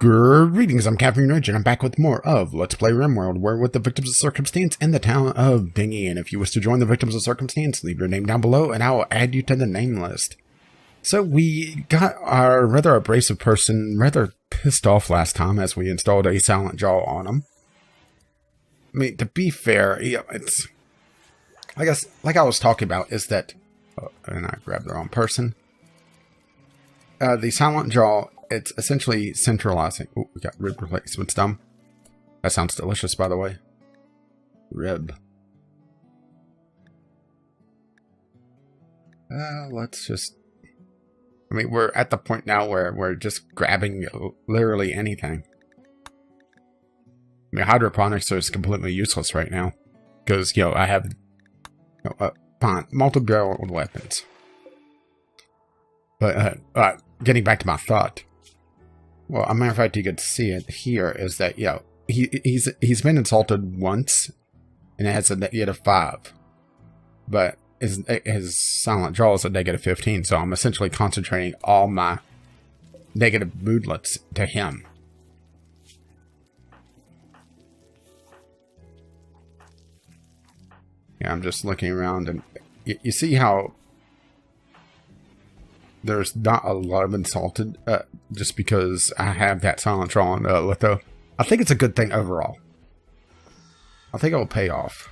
Greetings, I'm Captain Ridge, and I'm back with more of Let's Play Rimworld. We're with the Victims of Circumstance in the town of Dingy, and if you wish to join the Victims of Circumstance, leave your name down below, and I will add you to the name list. So we got our rather abrasive person rather pissed off last time as we installed a silent jaw on him. I mean, to be fair, yeah, it's... I guess, like I was talking about, is that... Oh, and I grabbed the wrong person. The silent jaw... It's essentially centralizing. Oh, we got rib replacements done. That sounds delicious, by the way. Rib. Let's just... I mean, we're at the point now where we're just grabbing literally anything. I mean, hydroponics is completely useless right now. Because, I have... fine, multi-barreled weapons. But, getting back to my thought. Well, a matter of fact, you could see it here, is that, he's been insulted once, and it has a -5. But his silent jaw is a -15, so I'm essentially concentrating all my negative moodlets to him. Yeah, I'm just looking around, and you see how there's not a lot of insulted, just because I have that silent jaw on litho. I think it's a good thing overall. I think it will pay off.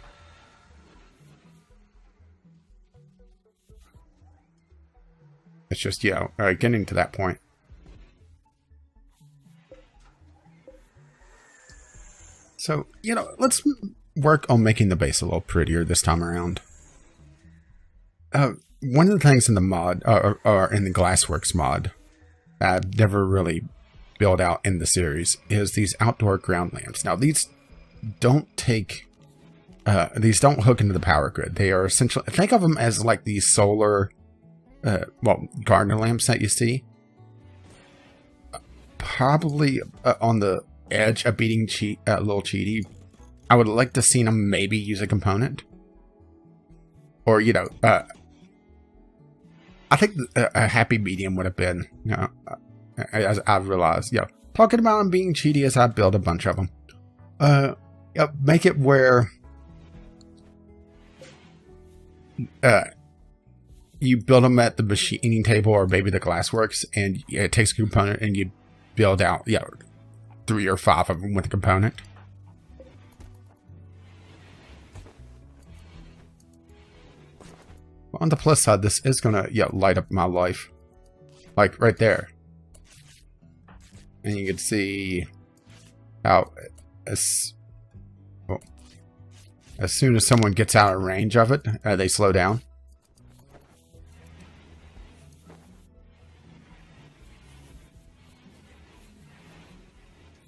It's just, getting to that point. So, let's work on making the base a little prettier this time around. One of the things in the mod, or in the Glassworks mod, I've never really built out in the series, is these outdoor ground lamps. Now, these don't these don't hook into the power grid. They are essentially, think of them as like these solar, gardener lamps that you see. Probably on the edge of beating a little cheaty. I would like to see them maybe use a component. Or, I think a happy medium would have been, as I've realized, talking about them being cheaty as I build a bunch of them. Make it where you build them at the machining table or maybe the Glassworks, and it takes a component and you build out, 3 or 5 of them with a component. On the plus side, this is gonna light up my life, like right there, and you can see how as soon as someone gets out of range of it, they slow down.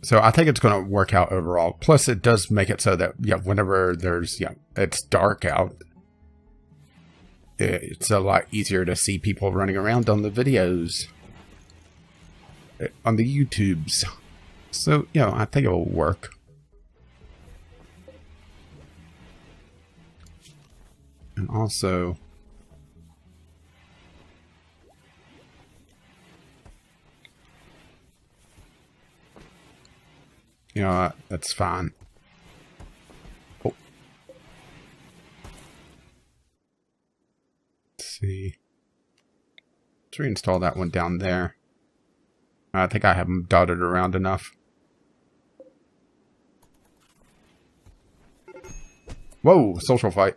So I think it's going to work out overall. Plus, it does make it so that whenever there's it's dark out, it's a lot easier to see people running around on the videos, on the YouTubes. So, I think it will work. And also, that's fine. Oh. See. Let's reinstall that one down there. I think I have them dotted around enough. Whoa, social fight.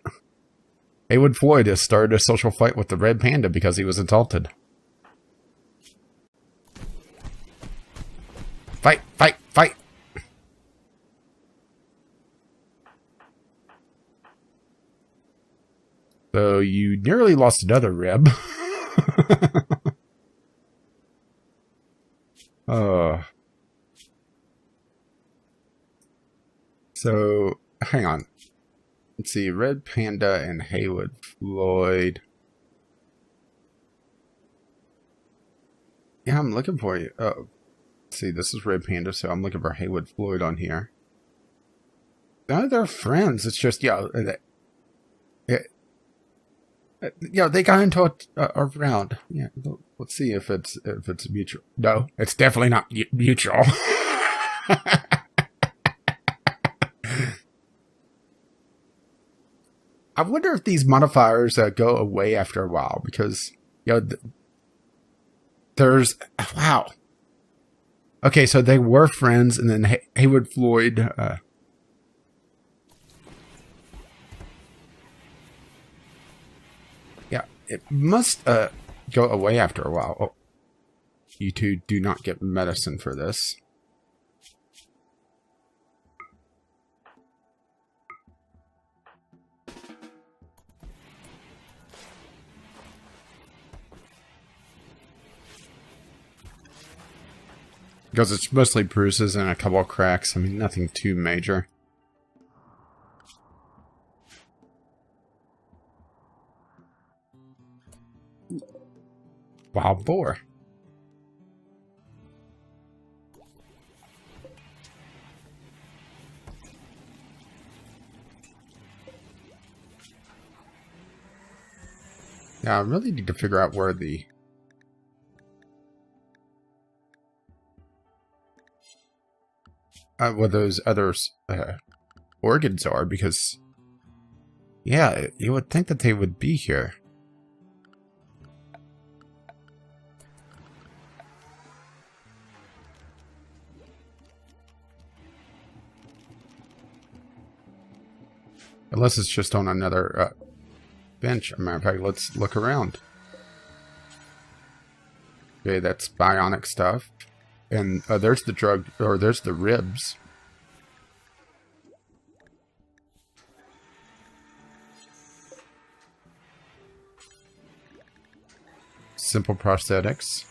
Haywood Floyd has started a social fight with the Red Panda because he was insulted. Fight, fight, fight! So you nearly lost another rib. So, hang on. Let's see, Red Panda and Haywood Floyd. Yeah, I'm looking for you. Oh, let's see, this is Red Panda, so I'm looking for Haywood Floyd on here. No, they're friends. It's just, They got into a round. Yeah, let's see if it's mutual. No, it's definitely not mutual. I wonder if these modifiers go away after a while because there's wow. Okay, so they were friends, and then Haywood Floyd. Yeah, it must go away after a while. Oh, you two do not get medicine for this. Because it's mostly bruises and a couple of cracks. I mean, nothing too major. Wild boar. Yeah, I really need to figure out where the... what those other organs are, because... Yeah, you would think that they would be here. Unless it's just on another bench. As a matter of fact, let's look around. Okay, that's bionic stuff. And there's the drug, or there's the ribs. Simple prosthetics.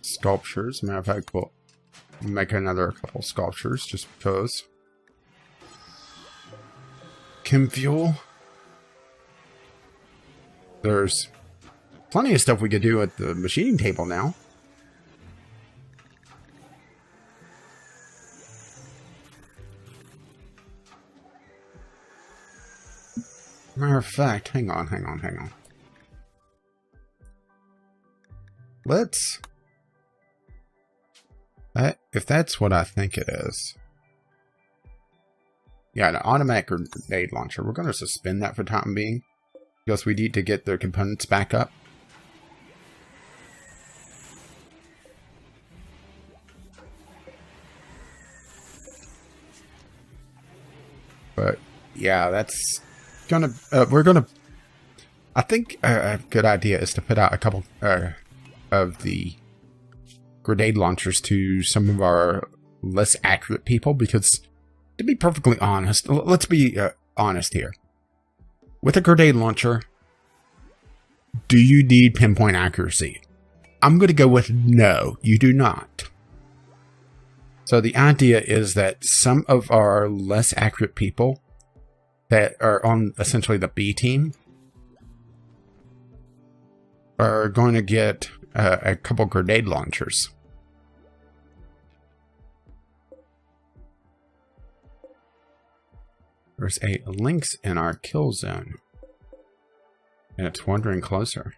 Sculptures. As a matter of fact, we'll make another couple sculptures just because. Chem fuel. There's plenty of stuff we could do at the machining table now. Matter of fact, hang on. Let's... if that's what I think it is. Yeah, an automatic grenade launcher. We're going to suspend that for the time being. Because we need to get the components back up. But, yeah, that's gonna... we're gonna... I think a good idea is to put out a couple of the grenade launchers to some of our less accurate people, because... To be perfectly honest, let's be honest here. With a grenade launcher, do you need pinpoint accuracy? I'm going to go with no, you do not. So the idea is that some of our less accurate people that are on essentially the B team are going to get a couple grenade launchers. There's a lynx in our kill zone. And it's wandering closer.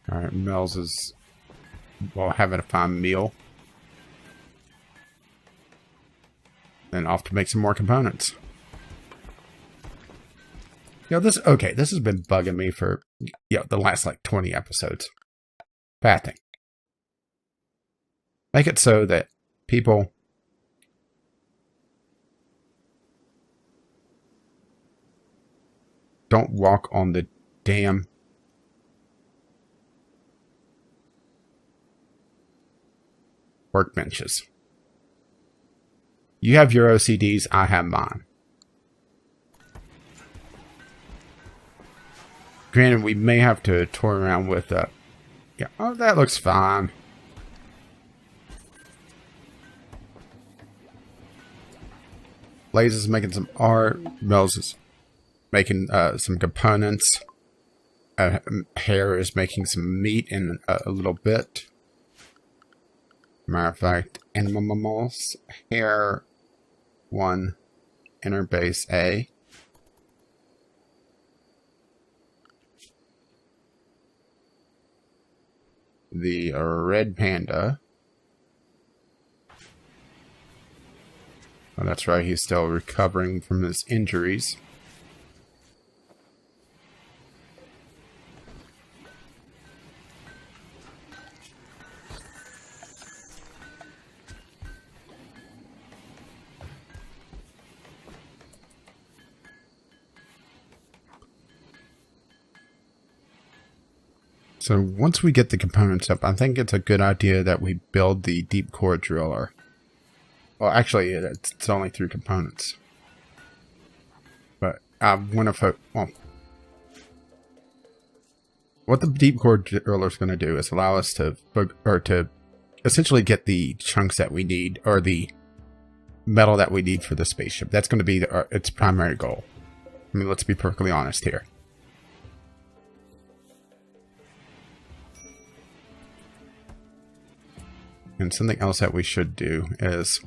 Alright, Mel's is having a fine meal. Then off to make some more components. This has been bugging me for, the last, 20 episodes. Pathing. Make it so that people don't walk on the damn workbenches. You have your OCDs, I have mine. Granted, we may have to toy around with oh, that looks fine. Blaze is making some art. Mills is making some components. Hare is making some meat in a little bit. Matter of fact, animals. Hare 1, inner base A. The red panda. Oh, that's right, he's still recovering from his injuries. So once we get the components up, I think it's a good idea that we build the deep core driller. Well, actually, it's only 3 components. But I want to well, what the deep core driller is going to do is allow us to essentially get the chunks that we need, or the metal that we need for the spaceship. That's going to be its primary goal. I mean, let's be perfectly honest here. And something else that we should do is...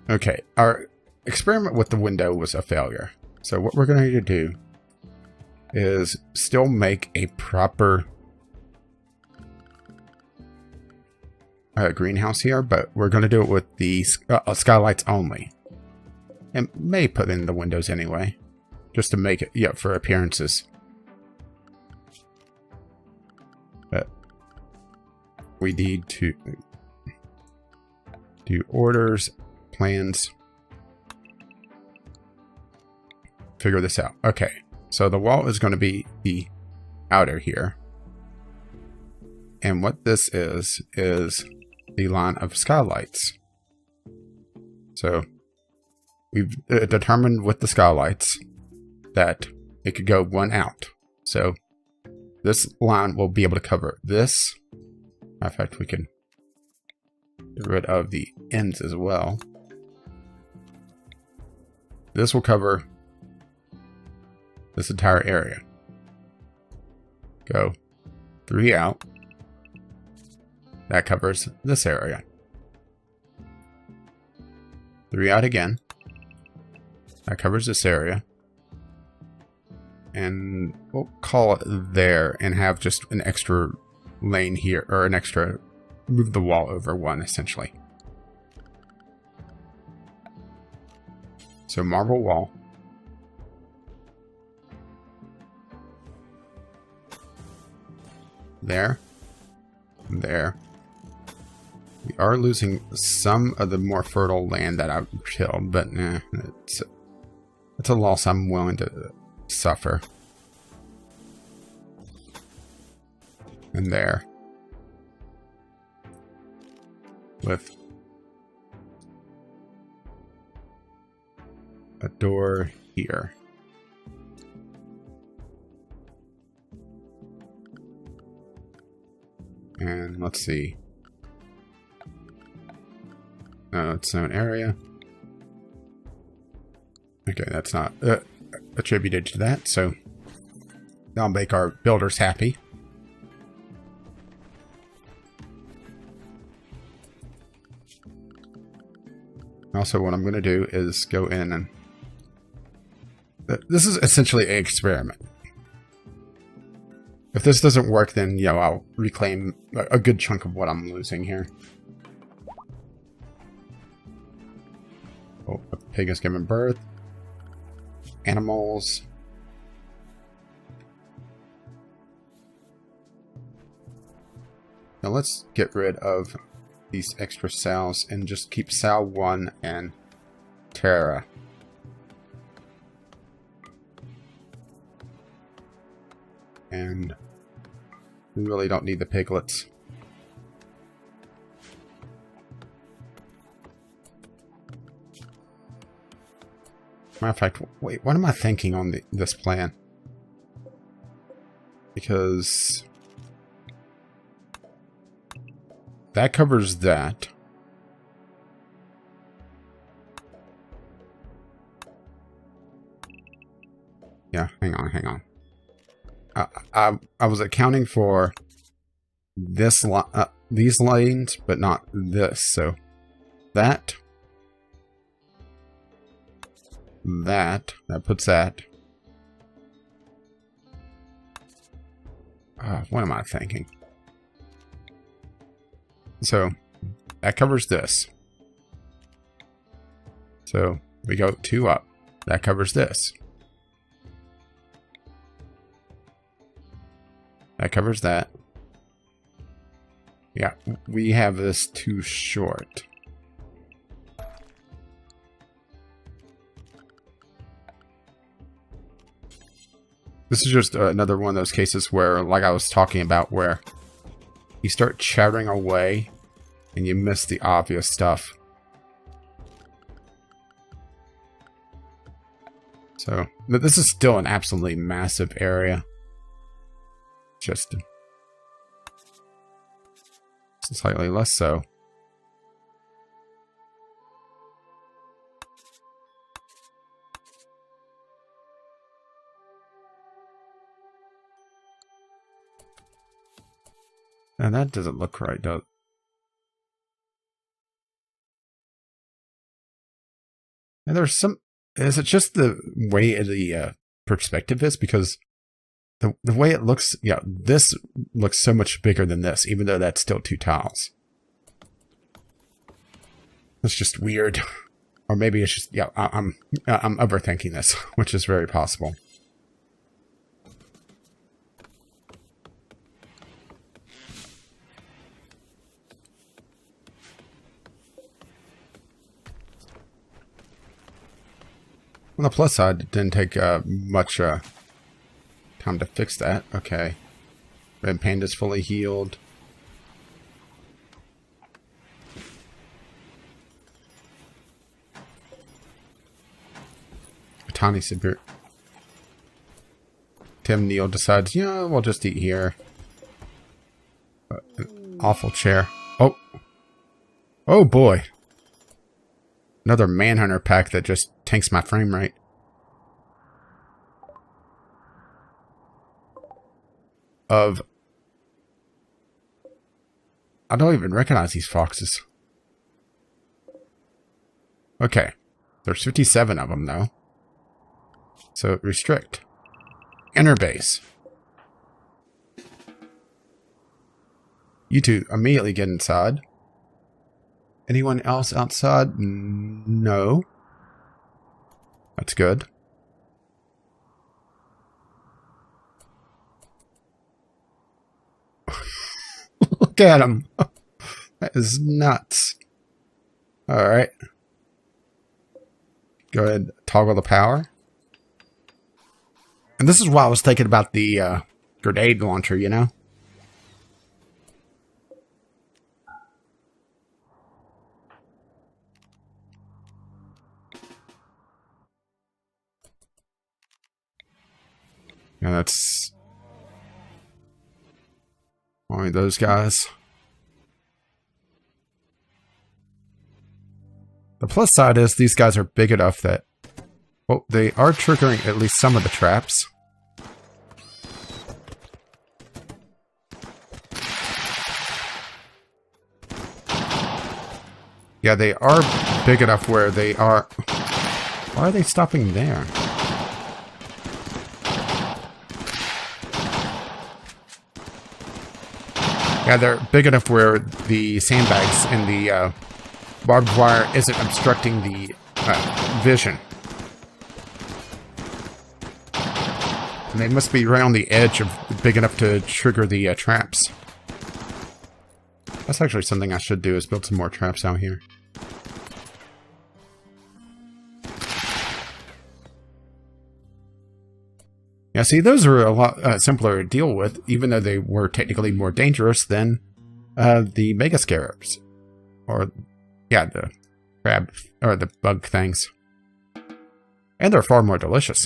Okay, our experiment with the window was a failure. So what we're going to do is still make a proper greenhouse here, but we're going to do it with the skylights only. And may put in the windows anyway, just to make it, yeah, for appearances. But we need to do orders, plans, figure this out. Okay, so the wall is going to be the outer here. And what this is the line of skylights. So we've determined with the skylights that it could go one out. So this line will be able to cover this. In fact, we can get rid of the ends as well. This will cover this entire area. Go 3 out. That covers this area. 3 out again. That covers this area. And we'll call it there and have just an extra lane here, or an extra, move the wall over 1 essentially. So marble wall. There. There. We are losing some of the more fertile land that I've killed, but it's a loss I'm willing to suffer. And there. With a door here. And let's see. No, it's an area. Okay, that's not attributed to that, so that'll make our builders happy. Also, what I'm going to do is go in and... This is essentially an experiment. If this doesn't work, then, you know, I'll reclaim a good chunk of what I'm losing here. Oh, a pig has given birth. Animals. Now let's get rid of these extra cells and just keep cell 1 and Terra. And we really don't need the piglets. Matter of fact, wait, what am I thinking on this plan? Because that covers that. Yeah, hang on. I was accounting for this these lanes, but not this. So that puts that. What am I thinking? So that covers this. So we go 2 up. That covers this. That covers that. Yeah, we have this too short. This is just another one of those cases where, like I was talking about, where you start chattering away and you miss the obvious stuff. So, but this is still an absolutely massive area. Just slightly less so. And that doesn't look right, does it? And there's some... Is it just the way the perspective is? Because the way it looks... Yeah, this looks so much bigger than this, even though that's still 2 tiles. It's just weird. Or maybe it's just... Yeah, I'm overthinking this, which is very possible. On the plus side, it didn't take much time to fix that. Okay. Red Panda's fully healed. Tiny severe. Tim Neal decides, yeah, we'll just eat here. Awful chair. Oh. Oh boy. Another Manhunter pack that just tanks my frame rate. I don't even recognize these foxes. Okay. There's 57 of them, though. So, restrict. Enter base. You two immediately get inside. Anyone else outside? No. That's good. Look at him. That is nuts. Alright. Go ahead, toggle the power. And this is why I was thinking about the grenade launcher, you know? Yeah, that's only those guys. The plus side is these guys are big enough that, well, they are triggering at least some of the traps. Yeah, they are big enough where they are... Why are they stopping there? Yeah, they're big enough where the sandbags and the barbed wire isn't obstructing the vision. And they must be right on the edge of big enough to trigger the traps. That's actually something I should do, is build some more traps out here. Yeah, see, those are a lot simpler to deal with, even though they were technically more dangerous than the Mega Scarabs. Or, yeah, the crab, or the bug things. And they're far more delicious.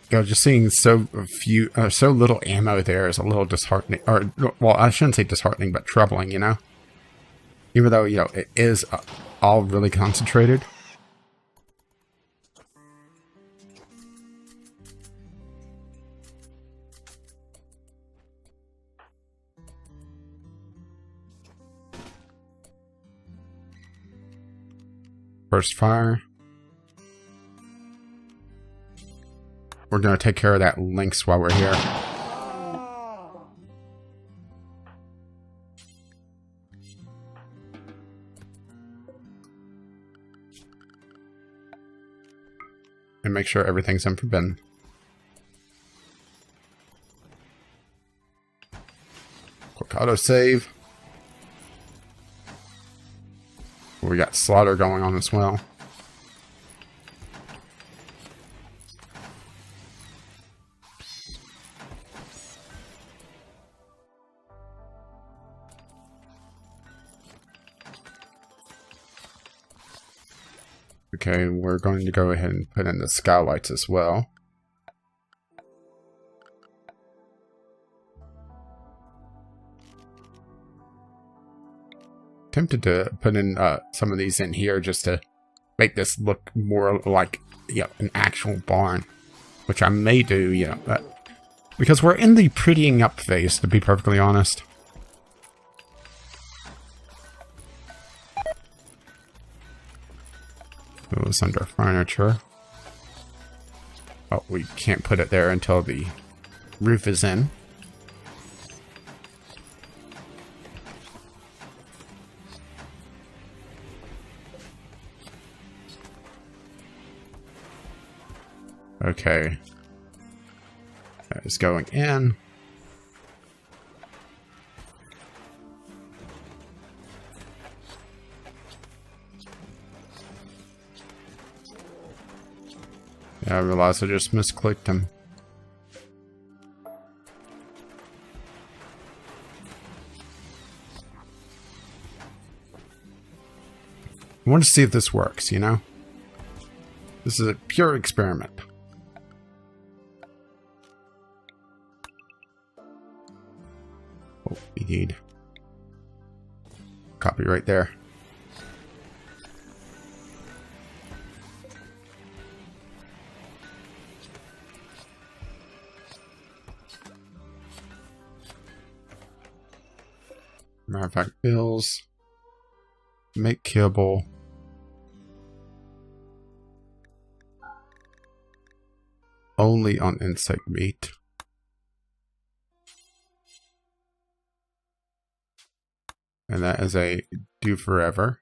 just seeing so little ammo there is a little disheartening. Or, well, I shouldn't say disheartening, but troubling, you know? Even though, you know, it is all really concentrated. First fire. We're going to take care of that lynx while we're here. And make sure everything's unforbidden. Quick autosave. We got slaughter going on as well. Okay, we're going to go ahead and put in the skylights as well. Tempted to put in some of these in here just to make this look more like, you know, an actual barn, which I may do, you know, because we're in the prettying up phase, to be perfectly honest. It was under furniture. Oh, we can't put it there until the roof is in. Okay. That is going in. Yeah, I realized I just misclicked him. I want to see if this works, you know? This is a pure experiment. Oh, we need copy right there. Matter of fact, bills. Make kibble. Only on insect meat. And that is a do forever.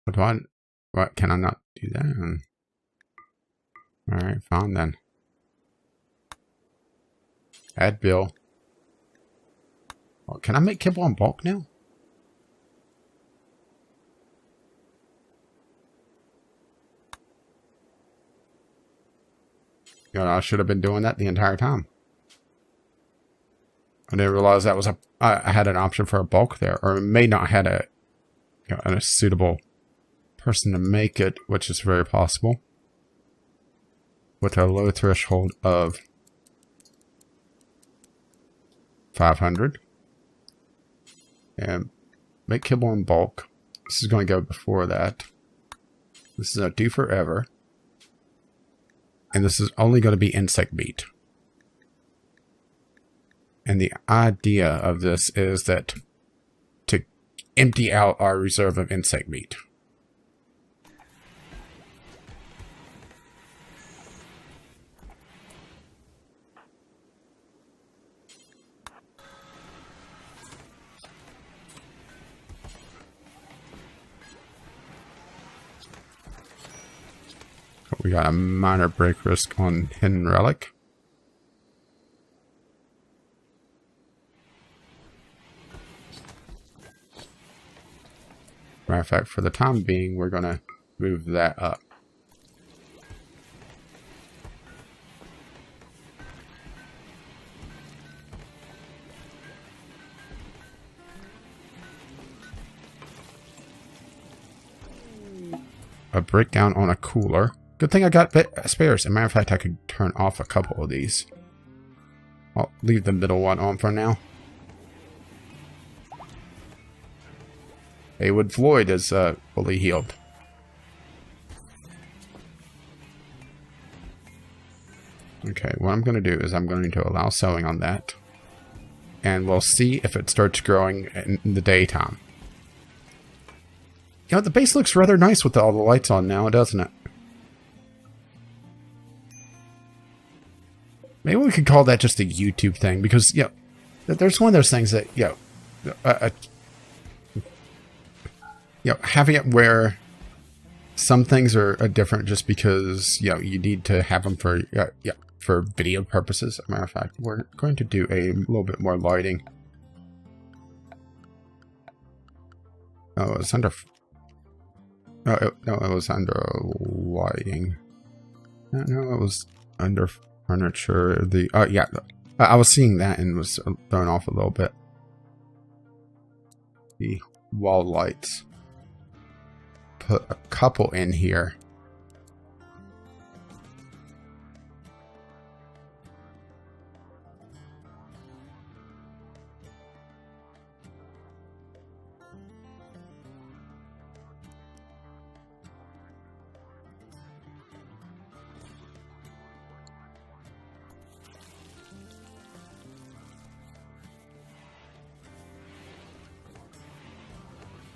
What can I not do that? Alright, fine then. Add bill. Oh, can I make kibble in bulk now? You know, I should have been doing that the entire time. I didn't realize that was I had an option for a bulk there, or may not had a, you know, a suitable person to make it, which is very possible. With a low threshold of 500. And make kibble in bulk. This is going to go before that. This is a do forever. And this is only going to be insect meat. And the idea of this is that to empty out our reserve of insect meat. We got a minor break risk on Hidden Relic. Matter of fact, for the time being, we're going to move that up. a breakdown on a cooler. Good thing I got spares. As a matter of fact, I could turn off a couple of these. I'll leave the middle one on for now. Haywood Floyd is fully healed. Okay, what I'm going to do is I'm going to allow sowing on that. And we'll see if it starts growing in the daytime. You know, the base looks rather nice with all the lights on now, doesn't it? Maybe we could call that just a YouTube thing, because, you know, there's one of those things that, you know, having it where some things are different just because, you know, you need to have them for, for video purposes. As a matter of fact, we're going to do a little bit more lighting. Oh, it's under... no, it was under lighting. No, it was under furniture. The yeah, I was seeing that and was thrown off a little bit. The wall lights. Put a couple in here.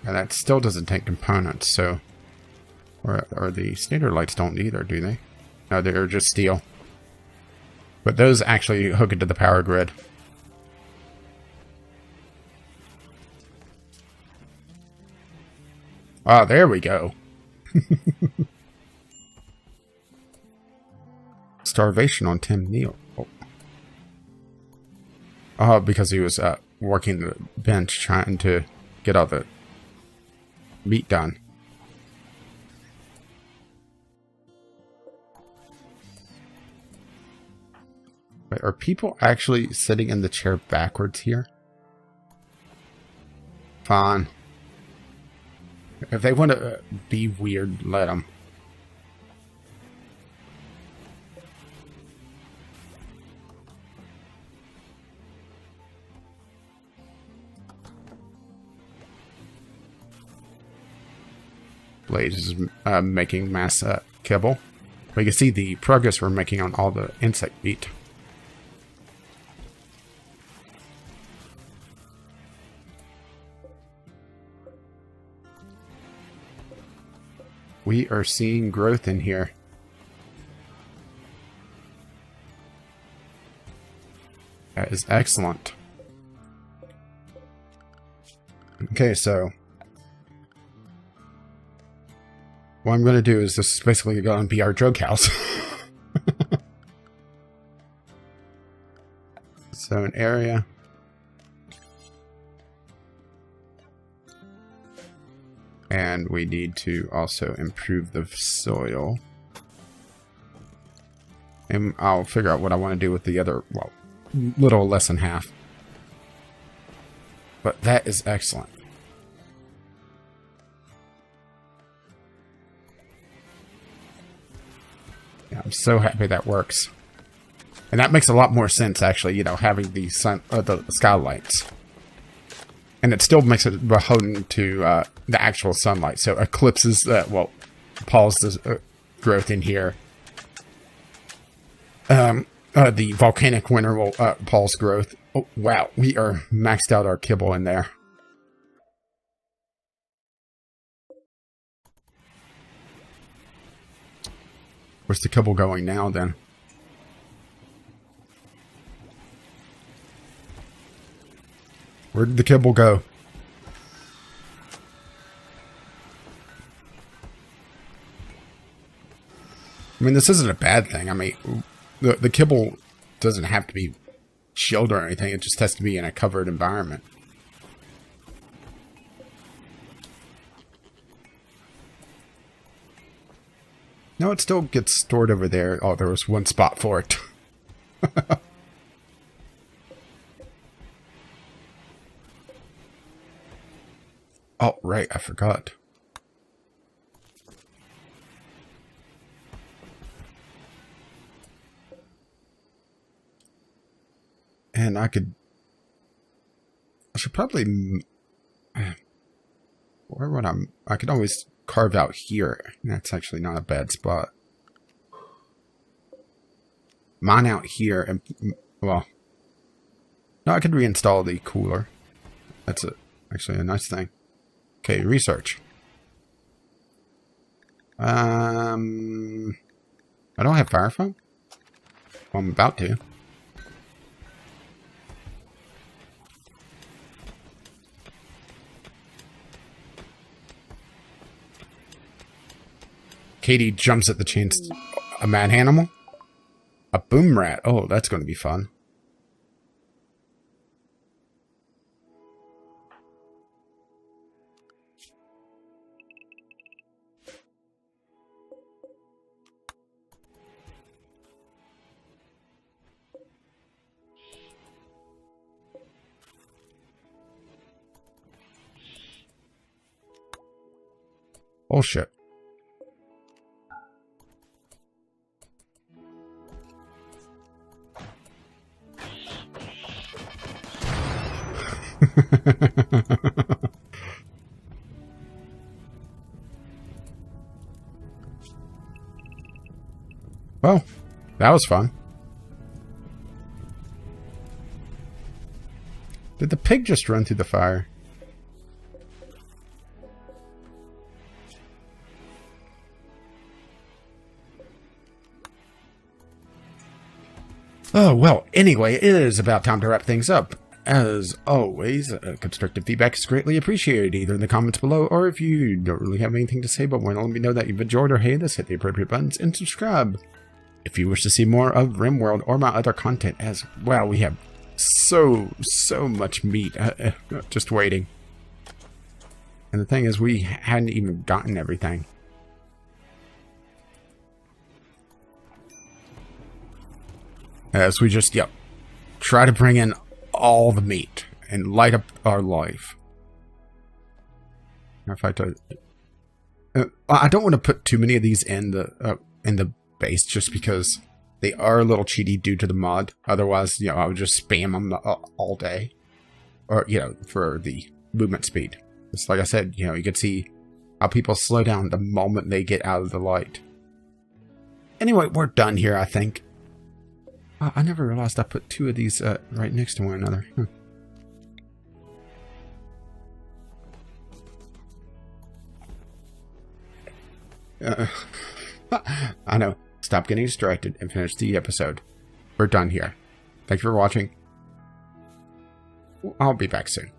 And that still doesn't take components, so... Or the standard lights don't either, do they? No, they're just steel. But those actually hook into the power grid. Ah, there we go. Starvation on Tim Neal. Oh, because he was working the bench trying to get all the meat done. Wait, are people actually sitting in the chair backwards here? Fine. If they want to be weird, let them. Blaze is making mass kibble. We can see the progress we're making on all the insect meat. We are seeing growth in here. That is excellent. Okay, so what I'm going to do is this is basically going to be our drug house. So an area. And we need to also improve the soil. And I'll figure out what I want to do with the other, well, little less than half. But that is excellent. Yeah, I'm so happy that works. And that makes a lot more sense, actually, you know, having the sun, the skylights. And it still makes it beholden to the actual sunlight. So eclipses, well, pauses the growth in here. The volcanic winter will pause growth. Oh, wow, we are maxed out our kibble in there. Where's the kibble going now, then? Where did the kibble go? I mean, this isn't a bad thing. I mean, the kibble doesn't have to be chilled or anything. It just has to be in a covered environment. No, it still gets stored over there. Oh, there was one spot for it. Oh, right, I forgot. And I should probably, where would I could always carve out here. That's actually not a bad spot. Mine out here, and, well, no, I could reinstall the cooler. That's actually a nice thing. Okay, research. I don't have Firefly. Well, I'm about to. Katie jumps at the chance. A mad animal? A boom rat. Oh, that's going to be fun. Oh, shit. Well, that was fun. Did the pig just run through the fire? Oh, well, anyway, it is about time to wrap things up. As always, constructive feedback is greatly appreciated, either in the comments below, or if you don't really have anything to say but want to let me know that you've enjoyed or hated this, hit the appropriate buttons and subscribe. If you wish to see more of Rimworld or my other content as well, we have so much meat just waiting. And the thing is, we hadn't even gotten everything. As we just, try to bring in all the meat and light up our life. If I don't want to put too many of these in the base just because they are a little cheaty due to the mod. Otherwise, I would just spam them all day, or for the movement speed. It's like I said, you can see how people slow down the moment they get out of the light. Anyway, we're done here, I think. I never realized I put two of these right next to one another. I know. Stop getting distracted and finish the episode. We're done here. Thanks for watching. I'll be back soon.